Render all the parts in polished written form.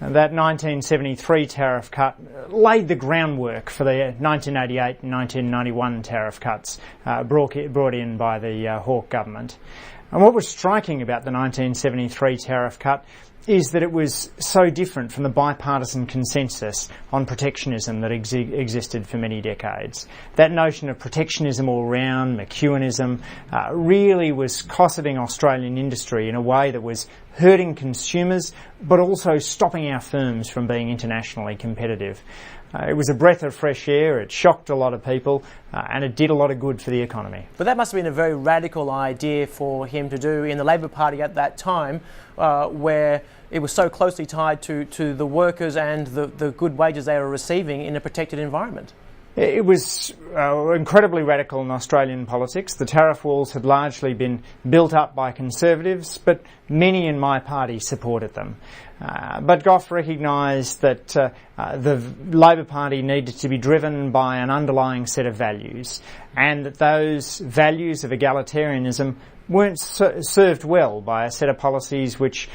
That 1973 tariff cut laid the groundwork for the 1988 and 1991 tariff cuts brought in by the Hawke government. And what was striking about the 1973 tariff cut is that it was so different from the bipartisan consensus on protectionism that existed for many decades. That notion of protectionism all round, McEwenism, really was cosseting Australian industry in a way that was hurting consumers but also stopping our firms from being internationally competitive. It was a breath of fresh air, it shocked a lot of people, and it did a lot of good for the economy. But that must have been a very radical idea for him to do in the Labor Party at that time, where it was so closely tied to the workers and the good wages they were receiving in a protected environment. It was incredibly radical in Australian politics. The tariff walls had largely been built up by Conservatives, but many in my party supported them. But Gough recognised that the Labor Party needed to be driven by an underlying set of values, and that those values of egalitarianism weren't served well by a set of policies which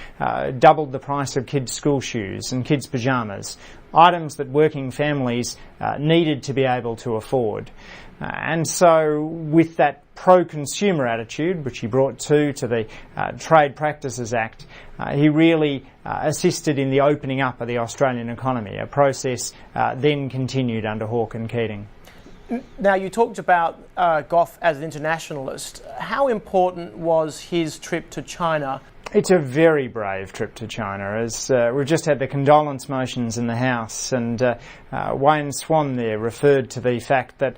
doubled the price of kids' school shoes and kids' pyjamas, items that working families needed to be able to afford. And so with that pro-consumer attitude, which he brought to the Trade Practices Act, he really assisted in the opening up of the Australian economy, a process then continued under Hawke and Keating. Now, you talked about Gough as an internationalist. How important was his trip to China? It's a very brave trip to China, as we've just had the condolence motions in the House, and Wayne Swan there referred to the fact that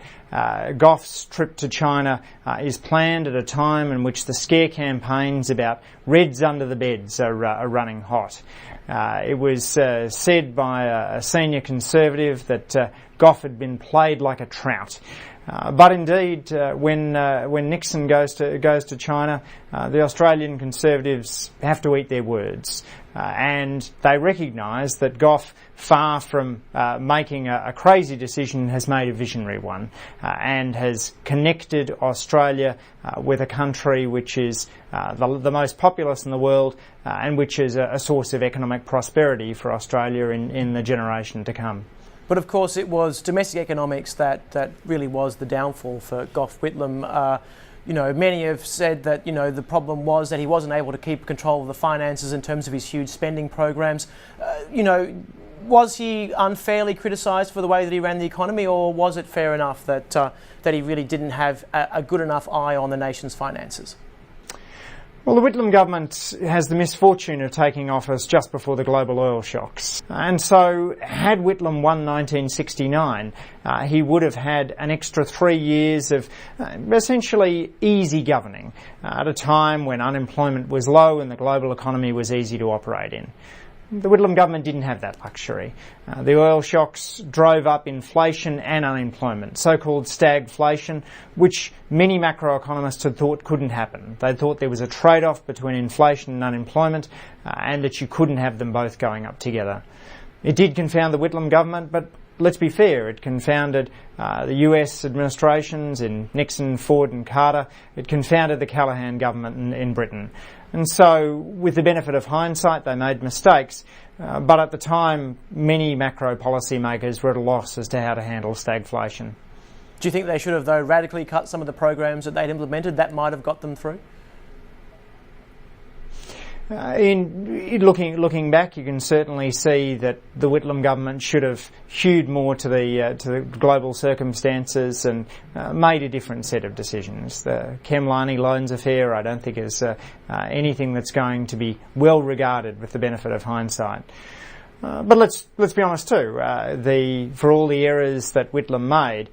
Gough's trip to China is planned at a time in which the scare campaigns about Reds under the beds are running hot. It was said by a senior Conservative that Gough had been played like a trout. But indeed, when Nixon goes to China, the Australian Conservatives have to eat their words, and they recognise that Gough, far from making a crazy decision, has made a visionary one, and has connected Australia with a country which is the most populous in the world, and which is a source of economic prosperity for Australia in the generation to come. But of course it was domestic economics that really was the downfall for Gough Whitlam. Many have said that, the problem was that he wasn't able to keep control of the finances in terms of his huge spending programs. Was he unfairly criticised for the way that he ran the economy, or was it fair enough that he really didn't have a good enough eye on the nation's finances? Well, the Whitlam government has the misfortune of taking office just before the global oil shocks. And so, had Whitlam won 1969, he would have had an extra 3 years of essentially easy governing at a time when unemployment was low and the global economy was easy to operate in. The Whitlam government didn't have that luxury. The oil shocks drove up inflation and unemployment, so-called stagflation, which many macroeconomists had thought couldn't happen. They thought there was a trade-off between inflation and unemployment, and that you couldn't have them both going up together. It did confound the Whitlam government, but let's be fair, it confounded the US administrations in Nixon, Ford and Carter. It confounded the Callaghan government in Britain. And so, with the benefit of hindsight, they made mistakes, but at the time, many macro policy makers were at a loss as to how to handle stagflation. Do you think they should have, though, radically cut some of the programs that they'd implemented? That might have got them through? In looking back, you can certainly see that the Whitlam government should have hewed more to the global circumstances and made a different set of decisions. The Khemlani loans affair, I don't think is anything that's going to be well regarded with the benefit of hindsight. But let's be honest too. For all the errors that Whitlam made,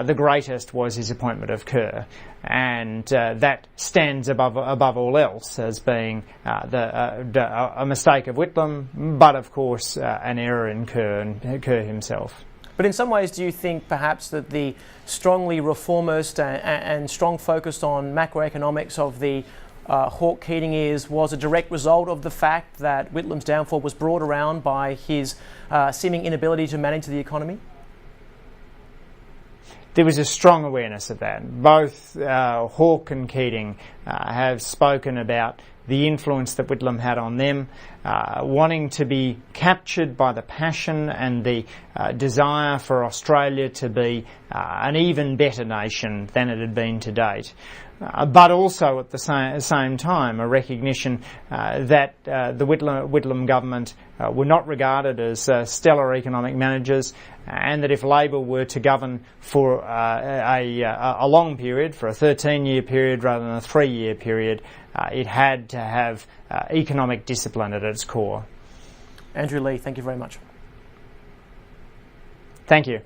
the greatest was his appointment of Kerr, and that stands above all else as being a mistake of Whitlam, but of course an error in Kerr himself. But in some ways, do you think perhaps that the strongly reformist and strong focus on macroeconomics of the Hawke-Keating years was a direct result of the fact that Whitlam's downfall was brought around by his seeming inability to manage the economy? There was a strong awareness of that. Both Hawke and Keating have spoken about the influence that Whitlam had on them, wanting to be captured by the passion and the desire for Australia to be an even better nation than it had been to date. But also at the same time a recognition that the Whitlam government were not regarded as stellar economic managers, and that if Labor were to govern for a long period, for a 13-year period rather than a 3-year period, it had to have economic discipline at its core. Andrew Leigh, thank you very much. Thank you.